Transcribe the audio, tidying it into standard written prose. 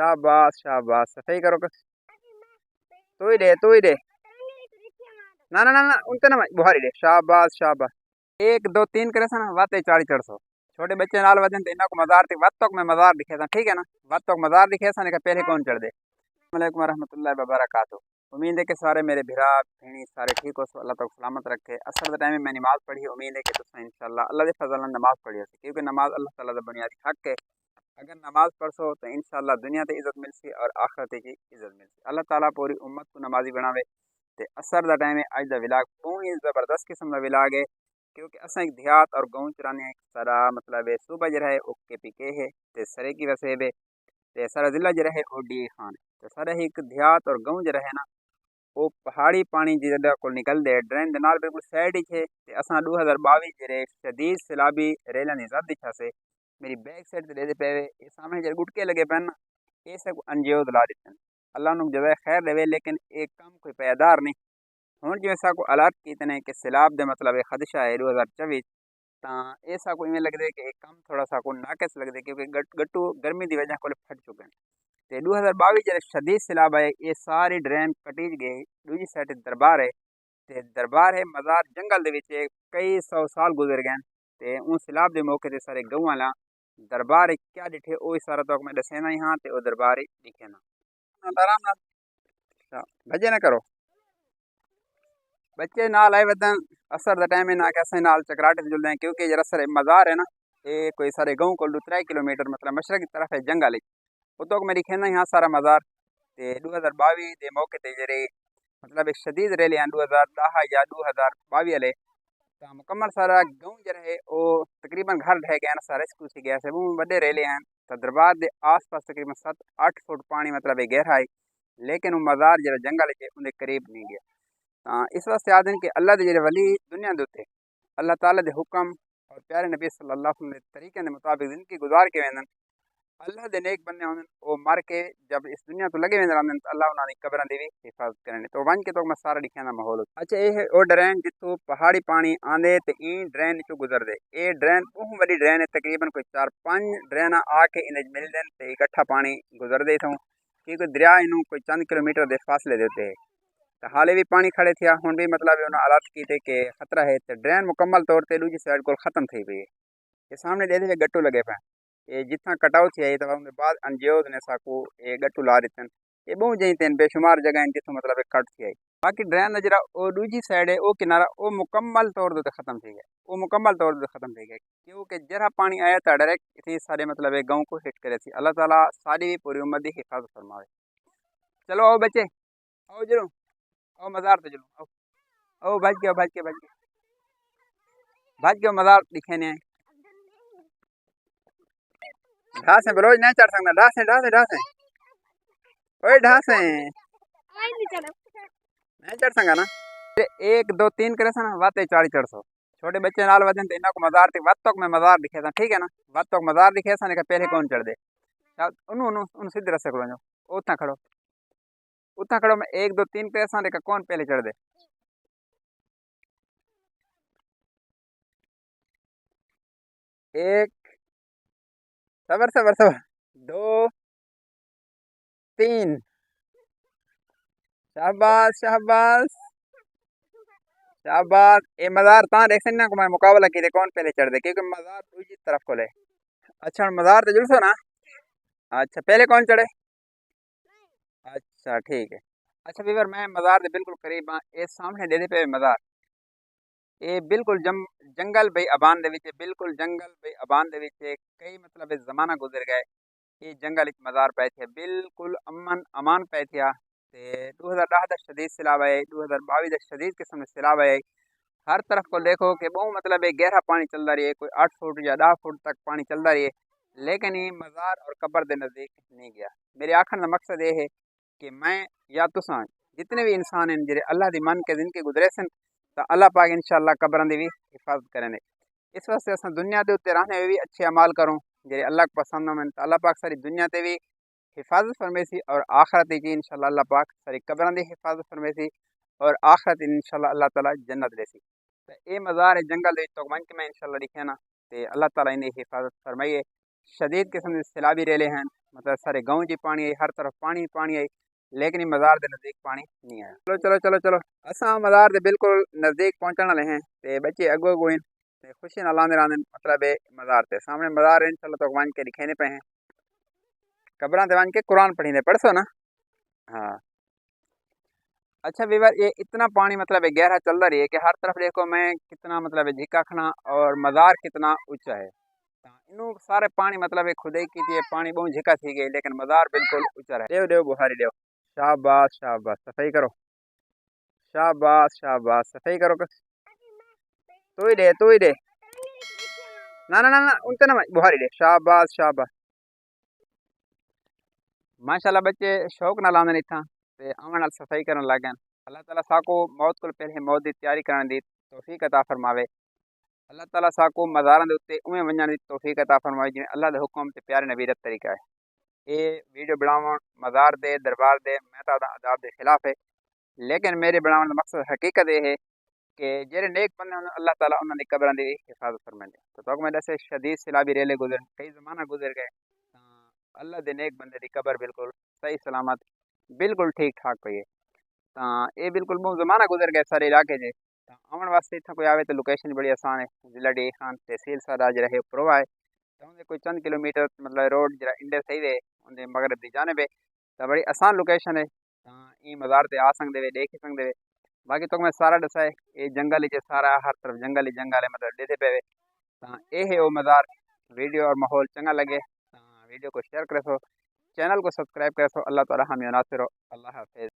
शाबाश शाबाश, सही करो कस। तू ही दे। ना ना ना ना, उनते ना बुहारी दे। शाबाश शाबाश। एक दो तीन करे सा ना वाते 40 400। छोटे बच्चे नाल वजन तो इन्हों को मजार तक वत तक मैं मजार दिखे था, ठीक है ना। वत तक मजार दिखे सा ने पहले कौन चढ़ दे। वालेकुम रहमतुल्लाहि व बरकातहू। उम्मीद है कि सारे मेरे भिरा भेणी सारे ठीक हो, अल्लाह तक सलामत रखे। असर टाइम में मैं नमाज पढ़ी, उम्मीद है कि तुम इंशाल्लाह अल्लाह के फजल नाल नमाज पढ़ी हो, क्योंकि नमाज अल्लाह ताला दा बुनियादी हक है। अगर नमाज पढ़सो तो इंशाल्लाह दुनिया ते इज्जत मिलसी और आखिरत की इज्जत मिलसी। अल्लाह ताला पूरी उम्मत को नमाजी बनावे। ते असर दा टाइम है, अज दा विलाग बहुत ही जबरदस्त किस्म दा विलाग है, क्योंकि असा एक देहात और गाँव चराने एक सारा मतलब है सूबा जरा है ओके पीके है ते सरे की वसेब है ते सारा जिला जरा है ओ डी खान है। तो सारा ही एक देहात और गाँव जरा है ना, वो पहाड़ी पानी जिदा को निकल दे ड्रेन दे नाल बिल्कुल साइड ही है। ते असा 2022 जरे शदीद सैलाबी रेला निजात दिखा से मेरी बैक साइड ते दे पे ये सामने जरे गुटके लगे पैन ना, ये सब अनजियो दिला देते हैं। अल्लाह नु जज़ाए खैर देवे, लेकिन एक कम कोई पैदार नहीं। हुण जिवें साकू अलर्ट कीते ने कि सैलाब दे मतलब एक खदशा है 2024, तां ये साकू इवें लगदे कि एक कम थोड़ा साकू नाकिस लगदे, क्योंकि गट्टू गर्मी की वजह को फट चुके हैं। ते 2022 जरे शदीद सैलाब आए, ये सारी ड्रेन कटीज गई। दूजी साइड दरबार है, ते दरबार है मजार जंगल दे विच कई सौ साल गुजर गए। ते उन सैलाब के मौके ते सारे गऊ वाला दरबार क्या डिठे ओ सारा तो मैं दसेना ही हाँ, ते ओ दरबार ही दिखे ना। आराम नाल भजे ना करो बच्चे नाल आए वदन। असर दा टाइम है ना कि असें नाल चकराटे जुलदे हैं, क्योंकि जरा असर मजार है ना, ये कोई सारे गाँव को 3 किलोमीटर मतलब मशरक की तरफ है जंगल है। उतो मेरी खेना यहाँ सारा मजार। ते 2022 के मौके ते जरे मतलब एक शदीद रैली 2010 या 2022 वाले तो मुकम्मल सारा गाँव जरा है वो तकरीबन घर ढह गया ना, सारे स्कूल से गया से वो बड़े रेले हैं। तो दरबार के आस पास तकरीबन 7 8 फुट पानी मतलब गहरा है, लेकिन वो मजार जरा जंगल है उनके करीब नहीं गया। इस वास्ते आदन कि अल्लाह के जेडे वली दुनिया के उत्ते अल्लाह ताला के हुक्म और प्यारे नबी सल्लल्लाहु अलैहि वसल्लम तरीके के मुताबिक जिंदगी गुजार के वेंदन, अल्लाह दे नेक बंदे होंदन वो मर के जब इस दुनिया तो लगे वेंदे रहंदन, तो अल्लाह उन्हां दी कब्रां दी भी हिफाजत करने। तो वन के तो मैं सारा लिखिया दा माहौल। अच्छा ये है वो ड्रेन जितों पहाड़ी पानी आंदे ते ई ड्रेन चो गुजरदे। ये ड्रेन बहुत बड़ी ड्रेन है, तकरीबन कोई 4 5 ड्रेन आके इन्हें मिलदे ते इकट्ठा पानी गुजरदे इथों, क्योंकि दरिया इनू कोई चंद किलोमीटर के फासले देते है। तो हाले भी पानी खड़े थे, हुण भी मतलब उन्हें अलर्ट किए कि खतरा है। तो ड्रेन मुकम्मल तौर पर दूसरी साइड को खत्म थी पई है। ये सामने दे गट्टू लगे पे, ये जितना कटाव थी आई तो उनके बाद एनजीओ ने साकू ये गट्टू ला दिते। ये बहुत जई तेन बेशुमार जगह जितों मतलब कट थी आई। बाकी ड्रेन नजरा वो दूसरी साइड है वो किनारा वो मुकम्मल तौर पर खत्म थी गया, वो मुकम्मल तौर पर खत्म थी गया, क्योंकि जरा पानी आया था डायरेक्ट इतनी सारे मतलब एक गाँव को हिट करे थी। अल्लाह ताला सारी पूरी उम्मत की हिफाजत फरमावे। चलो आओ बच्चे, आओ जरूर आओ मजार तो चलो आओ भज गया भज गया मजार दिखे ने ढास है बरोज नहीं चढ़ सकता। ढास है ओए ढास है नहीं चढ़ सकता ना। एक दो तीन करे सा ना वाते 40 400। छोटे बच्चे नाल वजन तो इन्हों को मजार तक वत तक मैं मजार दिखे था, ठीक है ना। वत तक मजार दिखे सा ने पहले कौन चढ़ दे। उन्होंने सीधे रस्ते को उतना खड़ो मैं एक दो तीन करे सा कौन पहले चढ़ दे। एक सबर दो तीन शाबाश शाबाश शाबाश। ये मजार ता देख सकना को मैं मुकाबला की कौन पहले चढ़ दे, क्योंकि मजार दूसरी तरफ को ले। अच्छा मजार तो जुलसो ना। अच्छा पहले कौन चढ़े। अच्छा ठीक है। अच्छा वीवर मैं मजार के बिल्कुल करीब हाँ, ये सामने दे पे मजार ये बिल्कुल जंगल बई अबान दे विच, बिल्कुल जंगल बई अबान दे विच कई मतलब जमाना गुजर गए। ये जंगल एक मजार पे थे बिल्कुल अमन अमान पे थे। 2010 का शदीद सैलाब आए, 2022 का शदीद किस्म सैलाब आए। हर तरफ को देखो कि बहुत मतलब एक गहरा पानी चलता रही है, कोई 8 फुट या 10 फुट तक पानी चलता रही है, लेकिन ये मजार और कब्र के नज़दीक नहीं गया। मेरे आखिर का मकसद ये है कि मैं या तुसा जितने भी इंसान हैं जिन्हें अल्लाह दी मन के जिनके गुजरे सन, तो अल्लाह पाक इंशाअल्लाह कब्रां दी भी हिफाजत करेंगे। इस वास्ते अस दुनिया के उत्ते रहने में भी अच्छे अमाल करूँ जे अल्लाह को पसंद हो, तो अल्लाह पाक सारी दुनिया ते भी हिफाजत फरमेसी और आखरत की इंशाअल्लाह अल्लाह पाक सारी कब्रां दी हिफाजत फरमेसी और आखरत इंशाअल्लाह अल्लाह ताला जन्नत देसी। तो ये मज़ार है जंगल दे तो मैं इंशाअल्लाह लिखे ना, तो अल्लाह ताला इन्हें हिफाजत फरमाइए। शदीद किस्म के सैलाबी रेले हैं, مطلب سارے گاؤں جی پانی آئی، ہر طرف پانی پانی آئی، لیکن مزار دے نزدیک پانی نہیں آیا۔ چلو چلو چلو چلو اساں مزار دے بالکل نزدیک پہنچن والے ہیں تے بچے اگو اگو ہیں تے خوشی نال آندے راندے مطلب ہے مزار تے سامنے مزار ہے، انشاءاللہ تو ون کے دکھانے پے ہیں قبراں تے ون کے قرآن پڑھی دے پڑھ سو نا۔ ہاں اچھا ویور یہ اتنا پانی مطلب ہے گہرا چل رہا ہے کہ ہر طرف دیکھو میں کتنا مطلب ہے جھکا کھنا اور مزار کتنا اونچا ہے، انہوں سارے پانی مطلب ہے خدائی کی تھی پانی بہت جھکا تھی گئی لیکن مزار بالکل اونچا ہے۔ دیو دیو بخاری دیو، شاباش شاباش صفائی کرو، شاباش شاباش صفائی کرو، تو ہی دے تو ہی دے، نہ ان تے نہ بخاری دے، شاباش شاباش ماشاءاللہ بچے شوق نال آندے اتھاں تے آمن نال صفائی کرن لگ گئے۔ اللہ تعالیٰ ساکو موت کو پہلے موت دی تیاری کرن دی توفیق عطا فرماوے۔ اللہ تعالیٰ ساکو مزاراں دے اوتے اوویں ونجن دی توفیق عطا فرماوے جویں اللہ دے حکم تے پیارے نبی دا طریقہ ہے۔ اے ویڈیو بناون مزار دے دربار دے میں تا آداب دے خلاف ہے، لیکن میرے بناون دا مقصد حقیقت یہ ہے کہ جڑے نیک بندے ہیں اللہ تعالیٰ انہاں دی قبراں دی حفاظت فرمائے۔ تو تک میں دسے شدید سیلابی ریلے گزر کئی زمانہ گزر گئے، اللہ دے نیک بندے دی قبر بالکل صحیح سلامت بالکل ٹھیک ٹھاک پئی ہے۔ تاں اے بالکل بہت زمانہ گزر گئے سارے علاقے جے، تاں آمن واسطے اتنا کوئی آوے تو لوکیشن بڑی آسان ہے، ضلع ڈی خان تحصیل سراج رہے پروا ہے، تو اندے کوئی چند کلومیٹر مطلب روڈ جڑا انڈے صحیح ہے اندے مغرب دی جانب ہے، تو بڑی آسان لوکیشن ہے، تاں ای مزار تے آ سکدے وے دیکھ سکدے وے۔ باقی تو میں سارا دسا ہے اے جنگل ہی سارا ہر طرف جنگل ہی جنگل ہے مطلب ڈیدے پے وے، تاں اے ہے او مزار۔ ویڈیو اور ماحول چنگا لگے تاں ویڈیو کو شیئر کرے سو، چینل کو سبسکرائب کرے سو۔ اللہ تعالیٰ ہمیں ناصر ہو، اللہ حافظ۔